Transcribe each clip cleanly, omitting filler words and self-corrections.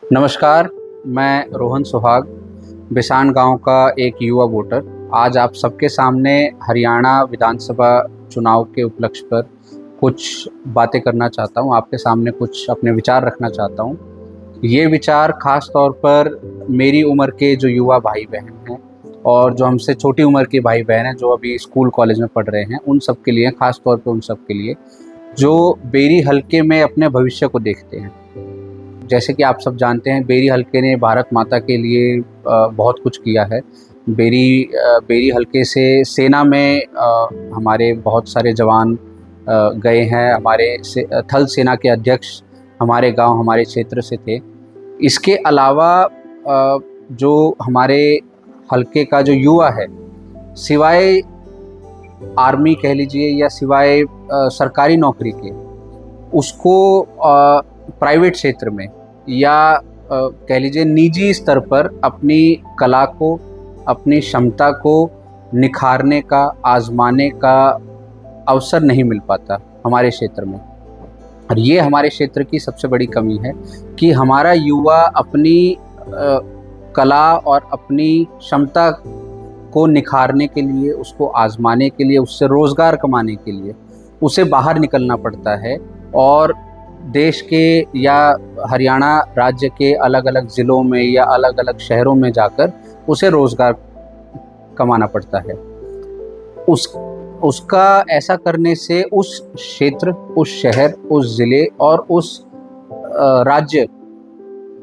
नमस्कार, मैं रोहन सुहाग, बिसान गांव का एक युवा वोटर आज आप सबके सामने हरियाणा विधानसभा चुनाव के उपलक्ष्य पर कुछ बातें करना चाहता हूं। आपके सामने कुछ अपने विचार रखना चाहता हूं। ये विचार खास तौर पर मेरी उम्र के जो युवा भाई बहन हैं और जो हमसे छोटी उम्र के भाई बहन हैं, जो अभी स्कूल कॉलेज में पढ़ रहे हैं, उन सब के लिए, खास तौर पर उन सब के लिए जो बेरी हलके में अपने भविष्य को देखते हैं। जैसे कि आप सब जानते हैं, बेरी हलके ने भारत माता के लिए बहुत कुछ किया है। बेरी हलके से सेना में हमारे बहुत सारे जवान गए हैं। थल सेना के अध्यक्ष हमारे गांव, हमारे क्षेत्र से थे। इसके अलावा जो हमारे हलके का जो युवा है, सिवाय आर्मी कह लीजिए या सिवाय सरकारी नौकरी के, उसको प्राइवेट क्षेत्र में या कह लीजिए निजी स्तर पर अपनी कला को, अपनी क्षमता को निखारने का, आजमाने का अवसर नहीं मिल पाता हमारे क्षेत्र में। और ये हमारे क्षेत्र की सबसे बड़ी कमी है कि हमारा युवा अपनी कला और अपनी क्षमता को निखारने के लिए, उसको आजमाने के लिए, उससे रोज़गार कमाने के लिए उसे बाहर निकलना पड़ता है और देश के या हरियाणा राज्य के अलग अलग ज़िलों में या अलग अलग शहरों में जाकर उसे रोज़गार कमाना पड़ता है। उसका ऐसा करने से उस क्षेत्र, उस शहर, उस ज़िले और उस राज्य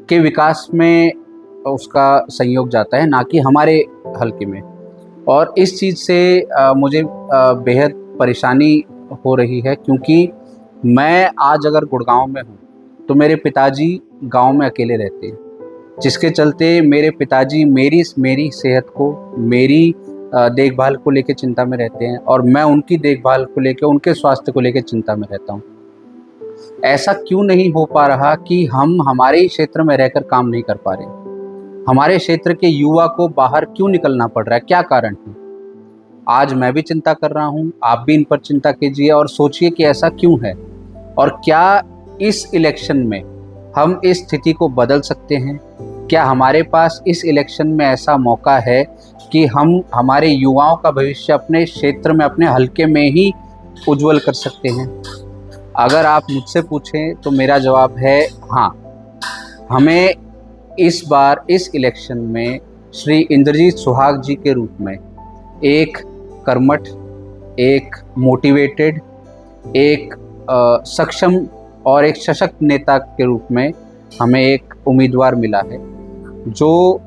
के विकास में उसका संयोग जाता है, ना कि हमारे हलके में। और इस चीज़ से मुझे बेहद परेशानी हो रही है, क्योंकि मैं आज अगर गुड़गांव में हूँ तो मेरे पिताजी गांव में अकेले रहते हैं, जिसके चलते मेरे पिताजी मेरी सेहत को, मेरी देखभाल को लेकर चिंता में रहते हैं और मैं उनकी देखभाल को लेकर, उनके स्वास्थ्य को लेकर चिंता में रहता हूँ। ऐसा क्यों नहीं हो पा रहा कि हम हमारे ही क्षेत्र में रहकर काम नहीं कर पा रहे? हमारे क्षेत्र के युवा को बाहर क्यों निकलना पड़ रहा है? क्या कारण है? आज मैं भी चिंता कर रहा हूँ, आप भी इन पर चिंता कीजिए और सोचिए कि ऐसा क्यों है और क्या इस इलेक्शन में हम इस स्थिति को बदल सकते हैं? क्या हमारे पास इस इलेक्शन में ऐसा मौका है कि हम हमारे युवाओं का भविष्य अपने क्षेत्र में, अपने हलके में ही उज्जवल कर सकते हैं? अगर आप मुझसे पूछें तो मेरा जवाब है हाँ। हमें इस बार इस इलेक्शन में श्री इंद्रजीत सुहाग जी के रूप में एक कर्मठ, एक मोटिवेटेड, एक सक्षम और एक सशक्त नेता के रूप में हमें एक उम्मीदवार मिला है, जो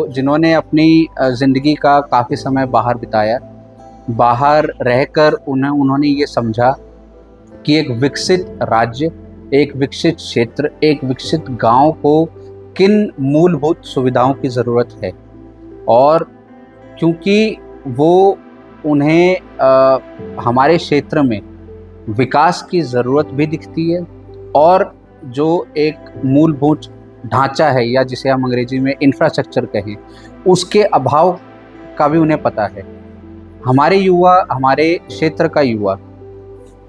जिन्होंने अपनी ज़िंदगी का काफ़ी समय बाहर बिताया। बाहर रहकर उन्होंने ये समझा कि एक विकसित राज्य, एक विकसित क्षेत्र, एक विकसित गांव को किन मूलभूत सुविधाओं की ज़रूरत है। और क्योंकि उन्हें हमारे क्षेत्र में विकास की ज़रूरत भी दिखती है और जो एक मूलभूत ढांचा है, या जिसे हम अंग्रेजी में इंफ्रास्ट्रक्चर कहें, उसके अभाव का भी उन्हें पता है। हमारे युवा, हमारे क्षेत्र का युवा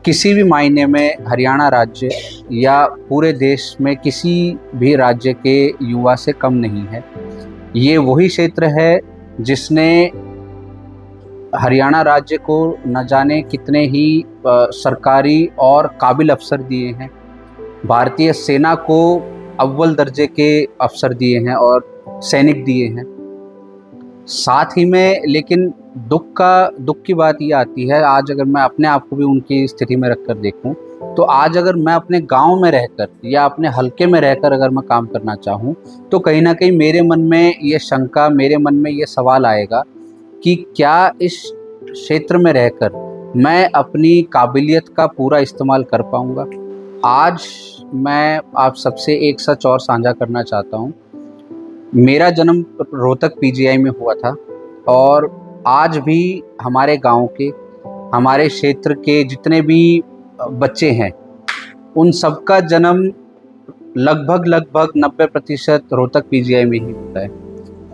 किसी भी मायने में हरियाणा राज्य या पूरे देश में किसी भी राज्य के युवा से कम नहीं है। ये वही क्षेत्र है जिसने हरियाणा राज्य को न जाने कितने ही सरकारी और काबिल अफसर दिए हैं। भारतीय सेना को अव्वल दर्जे के अफसर दिए हैं और सैनिक दिए हैं। साथ ही में लेकिन दुख की बात ये आती है, आज अगर मैं अपने आप को भी उनकी स्थिति में रखकर देखूं, तो आज अगर मैं अपने गांव में रहकर या अपने हलके में रहकर अगर मैं काम करना चाहूं, तो कहीं ना कहीं मेरे मन में ये शंका, मेरे मन में ये सवाल आएगा कि क्या इस क्षेत्र में रहकर मैं अपनी काबिलियत का पूरा इस्तेमाल कर पाऊंगा। आज मैं आप सबसे एक सच और साझा करना चाहता हूं। मेरा जन्म रोहतक पीजीआई में हुआ था और आज भी हमारे गांव के, हमारे क्षेत्र के जितने भी बच्चे हैं, उन सबका जन्म लगभग 90% रोहतक पीजीआई में ही होता है।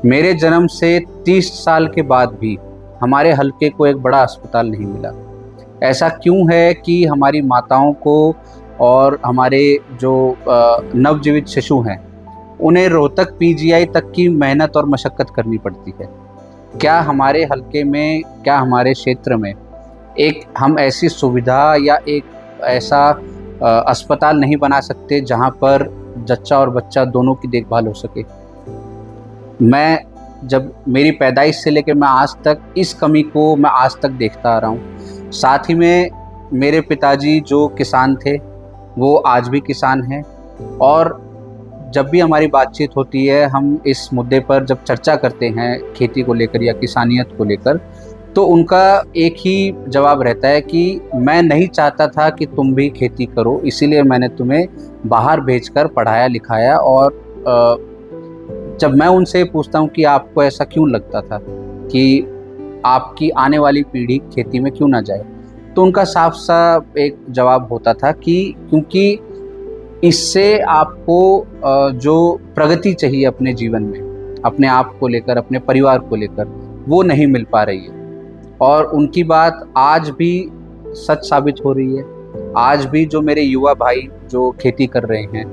मेरे जन्म से 30 साल के बाद भी हमारे हलके को एक बड़ा अस्पताल नहीं मिला। ऐसा क्यों है कि हमारी माताओं को और हमारे जो नवजीवित शिशु हैं उन्हें रोहतक पीजीआई तक की मेहनत और मशक्क़त करनी पड़ती है। क्या हमारे हलके में, क्या हमारे क्षेत्र में एक हम ऐसी सुविधा या एक ऐसा अस्पताल नहीं बना सकते जहां पर जच्चा और बच्चा दोनों की देखभाल हो सके? मैं जब मेरी पैदाइश से लेकर मैं आज तक इस कमी को मैं आज तक देखता आ रहा हूँ। साथ ही में मेरे पिताजी जो किसान थे वो आज भी किसान हैं, और जब भी हमारी बातचीत होती है हम इस मुद्दे पर जब चर्चा करते हैं खेती को लेकर या किसानियत को लेकर, तो उनका एक ही जवाब रहता है कि मैं नहीं चाहता था कि तुम भी खेती करो, इसीलिए मैंने तुम्हें बाहर भेजकर पढ़ाया लिखाया। और जब मैं उनसे पूछता हूँ कि आपको ऐसा क्यों लगता था कि आपकी आने वाली पीढ़ी खेती में क्यों ना जाए, तो उनका साफ साफ एक जवाब होता था कि क्योंकि इससे आपको जो प्रगति चाहिए अपने जीवन में, अपने आप को लेकर, अपने परिवार को लेकर, वो नहीं मिल पा रही है। और उनकी बात आज भी सच साबित हो रही है। आज भी जो मेरे युवा भाई जो खेती कर रहे हैं,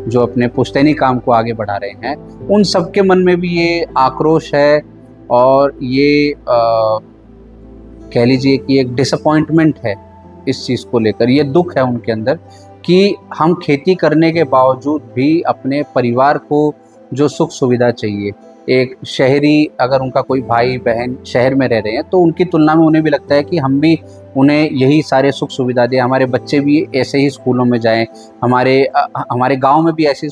जो अपने पुश्तैनी काम को आगे बढ़ा रहे हैं, उन सबके मन में भी ये आक्रोश है और ये कह लीजिए कि एक डिसअपॉइंटमेंट है इस चीज़ को लेकर। ये दुख है उनके अंदर कि हम खेती करने के बावजूद भी अपने परिवार को जो सुख सुविधा चाहिए, एक शहरी अगर उनका कोई भाई बहन शहर में रह रहे हैं तो उनकी तुलना में उन्हें भी लगता है कि हम भी उन्हें यही सारे सुख सुविधा दें, हमारे बच्चे भी ऐसे ही स्कूलों में जाएं, हमारे गांव में भी ऐसी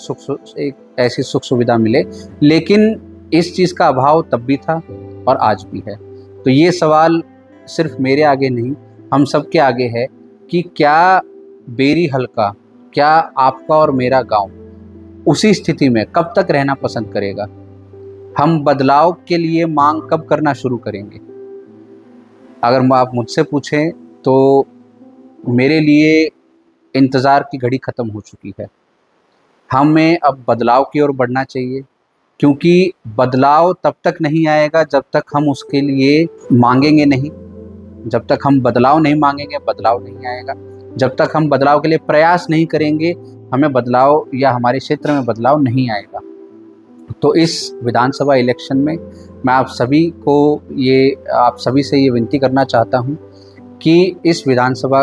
सुख सुविधा मिले। लेकिन इस चीज़ का अभाव तब भी था और आज भी है। तो ये सवाल सिर्फ मेरे आगे नहीं, हम सब के आगे है कि क्या बेरी हलका, क्या आपका और मेरा गांव उसी स्थिति में कब तक रहना पसंद करेगा? हम बदलाव के लिए मांग कब करना शुरू करेंगे? अगर आप मुझसे पूछें तो मेरे लिए इंतज़ार की घड़ी ख़त्म हो चुकी है। हमें अब बदलाव की ओर बढ़ना चाहिए, क्योंकि बदलाव तब तक नहीं आएगा जब तक हम उसके लिए मांगेंगे नहीं। जब तक हम बदलाव नहीं मांगेंगे, बदलाव नहीं आएगा। जब तक हम बदलाव के लिए प्रयास नहीं करेंगे, हमें बदलाव या हमारे क्षेत्र में बदलाव नहीं आएगा। तो इस विधानसभा इलेक्शन में मैं आप सभी से ये विनती करना चाहता हूँ कि इस विधानसभा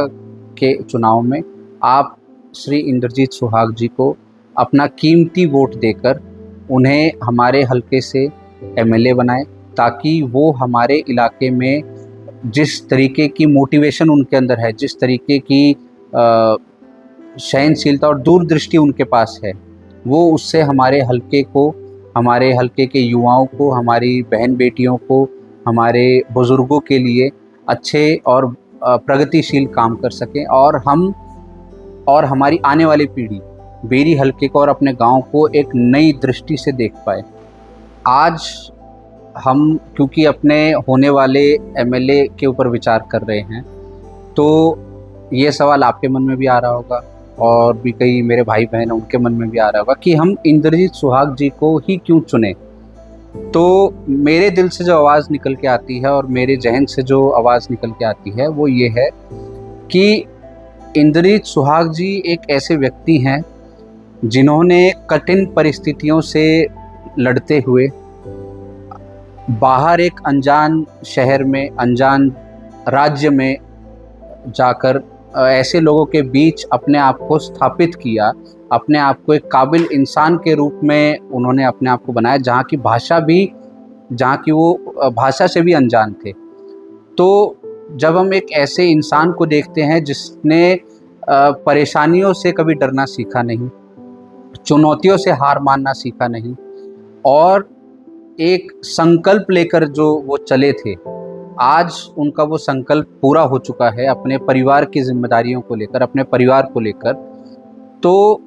के चुनाव में आप श्री इंद्रजीत सुहाग जी को अपना कीमती वोट देकर उन्हें हमारे हलके से एमएलए बनाएं, ताकि वो हमारे इलाके में जिस तरीके की मोटिवेशन उनके अंदर है, जिस तरीके की सहनशीलता और दूरदृष्टि उनके पास है, वो उससे हमारे हलके के युवाओं को, हमारी बहन बेटियों को, हमारे बुज़ुर्गों के लिए अच्छे और प्रगतिशील काम कर सकें, और हम और हमारी आने वाली पीढ़ी बेरी हलके को और अपने गांव को एक नई दृष्टि से देख पाए। आज हम क्योंकि अपने होने वाले एमएलए के ऊपर विचार कर रहे हैं, तो ये सवाल आपके मन में भी आ रहा होगा और भी कई मेरे भाई बहन हैं उनके मन में भी आ रहा होगा कि हम इंद्रजीत सुहाग जी को ही क्यों चुने। तो मेरे दिल से जो आवाज़ निकल के आती है और मेरे जहन से जो आवाज़ निकल के आती है वो ये है कि इंद्रजीत सुहाग जी एक ऐसे व्यक्ति हैं जिन्होंने कठिन परिस्थितियों से लड़ते हुए बाहर एक अनजान शहर में, अनजान राज्य में जाकर ऐसे लोगों के बीच अपने आप को स्थापित किया, अपने आप को एक काबिल इंसान के रूप में उन्होंने अपने आप को बनाया, जहाँ की वो भाषा से भी अनजान थे। तो जब हम एक ऐसे इंसान को देखते हैं जिसने परेशानियों से कभी डरना सीखा नहीं, चुनौतियों से हार मानना सीखा नहीं, और एक संकल्प लेकर जो वो चले थे, आज उनका वो संकल्प पूरा हो चुका है अपने परिवार की जिम्मेदारियों को लेकर, अपने परिवार को लेकर। तो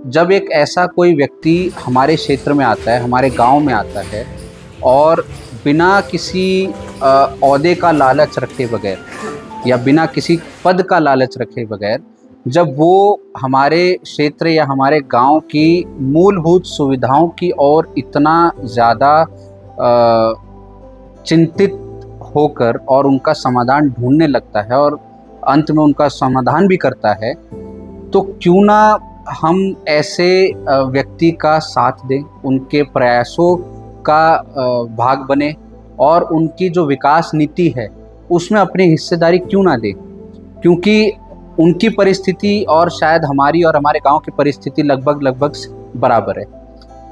जब एक ऐसा कोई व्यक्ति हमारे क्षेत्र में आता है, हमारे गांव में आता है, और बिना किसी ओहदे का लालच रखे बगैर या बिना किसी पद का लालच रखे बगैर जब वो हमारे क्षेत्र या हमारे गांव की मूलभूत सुविधाओं की ओर इतना ज़्यादा चिंतित होकर और उनका समाधान ढूंढने लगता है और अंत में उनका समाधान भी करता है, तो क्यों ना हम ऐसे व्यक्ति का साथ दें, उनके प्रयासों का भाग बने और उनकी जो विकास नीति है उसमें अपनी हिस्सेदारी क्यों ना दें, क्योंकि उनकी परिस्थिति और शायद हमारी और हमारे गांव की परिस्थिति लगभग बराबर है।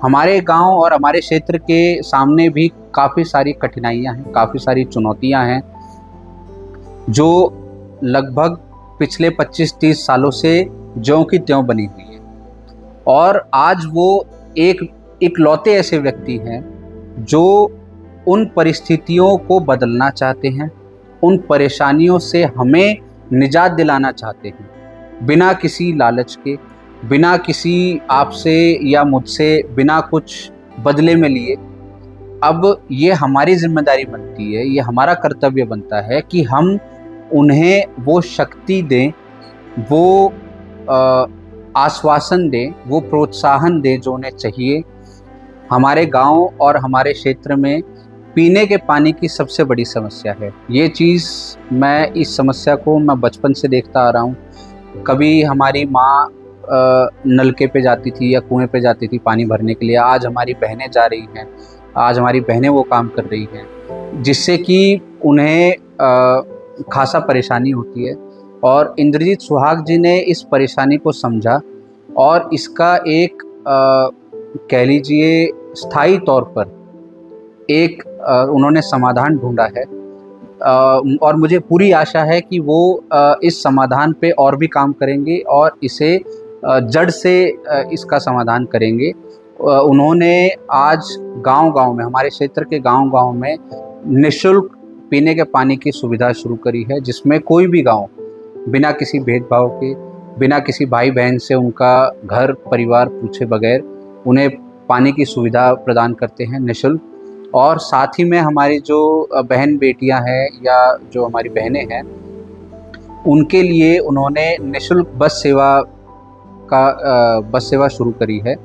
हमारे गांव और हमारे क्षेत्र के सामने भी काफ़ी सारी कठिनाइयां हैं, काफ़ी सारी चुनौतियां हैं जो लगभग पिछले 25-30 सालों से ज्यों की त्यों बनी हुई है। और आज वो इकलौते ऐसे व्यक्ति हैं जो उन परिस्थितियों को बदलना चाहते हैं, उन परेशानियों से हमें निजात दिलाना चाहते हैं, बिना किसी लालच के, बिना किसी आपसे या मुझसे बिना कुछ बदले में लिए। अब ये हमारी जिम्मेदारी बनती है, ये हमारा कर्तव्य बनता है कि हम उन्हें वो शक्ति दें, वो आश्वासन दें, वो प्रोत्साहन दें जो उन्हें चाहिए। हमारे गांव और हमारे क्षेत्र में पीने के पानी की सबसे बड़ी समस्या है। ये चीज़ इस समस्या को मैं बचपन से देखता आ रहा हूँ। कभी हमारी माँ नलके पे जाती थी या कुएं पे जाती थी पानी भरने के लिए, आज हमारी बहनें जा रही हैं, आज हमारी बहनें वो काम कर रही हैं, जिससे कि उन्हें खासा परेशानी होती है। और इंद्रजीत सुहाग जी ने इस परेशानी को समझा और इसका एक कह लीजिए स्थायी तौर पर एक उन्होंने समाधान ढूंढा है। और मुझे पूरी आशा है कि वो इस समाधान पे और भी काम करेंगे और इसे जड़ से इसका समाधान करेंगे। उन्होंने आज गांव-गांव में, हमारे क्षेत्र के गांव-गांव में निःशुल्क पीने के पानी की सुविधा शुरू करी है, जिसमें कोई भी गांव बिना किसी भेदभाव के, बिना किसी भाई बहन से उनका घर परिवार पूछे बगैर उन्हें पानी की सुविधा प्रदान करते हैं निःशुल्क। और साथ ही में हमारी जो बहन बेटियां हैं या जो हमारी बहनें हैं, उनके लिए उन्होंने निःशुल्क बस सेवा शुरू करी है,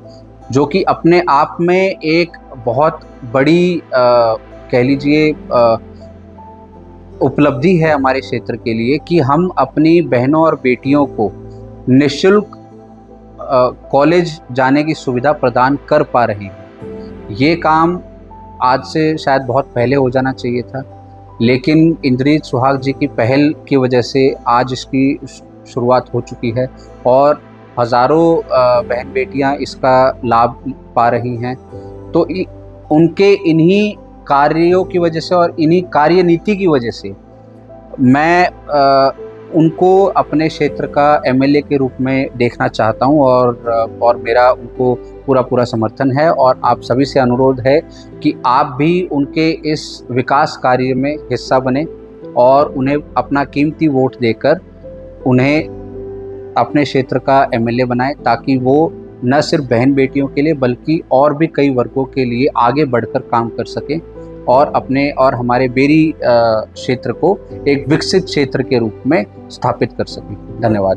जो कि अपने आप में एक बहुत बड़ी कह लीजिए उपलब्धि है हमारे क्षेत्र के लिए कि हम अपनी बहनों और बेटियों को निःशुल्क कॉलेज जाने की सुविधा प्रदान कर पा रहे हैं। ये काम आज से शायद बहुत पहले हो जाना चाहिए था, लेकिन इंद्रजीत सुहाग जी की पहल की वजह से आज इसकी शुरुआत हो चुकी है और हज़ारों बहन बेटियां इसका लाभ पा रही हैं। तो उनके इन्हीं कार्यों की वजह से और इन्हीं कार्यनीति की वजह से मैं उनको अपने क्षेत्र का एमएलए के रूप में देखना चाहता हूं और मेरा उनको पूरा समर्थन है। और आप सभी से अनुरोध है कि आप भी उनके इस विकास कार्य में हिस्सा बने और उन्हें अपना कीमती वोट देकर उन्हें अपने क्षेत्र का एमएलए बनाएं, ताकि वो न सिर्फ बहन बेटियों के लिए बल्कि और भी कई वर्गों के लिए आगे बढ़कर काम कर सकें और अपने और हमारे बेरी क्षेत्र को एक विकसित क्षेत्र के रूप में स्थापित कर सकें। धन्यवाद।